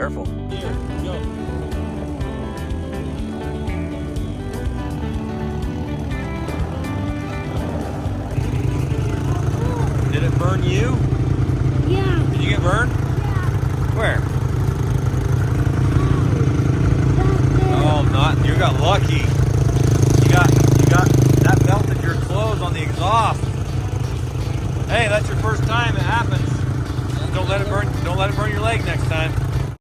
Careful. Here, go. Did it burn you? Yeah. Did you get burned? Where? Oh, not. You got lucky. You got that melted your clothes on the exhaust. Hey, that's your first time. It happens. Don't let it burn. Don't let it burn your leg next time.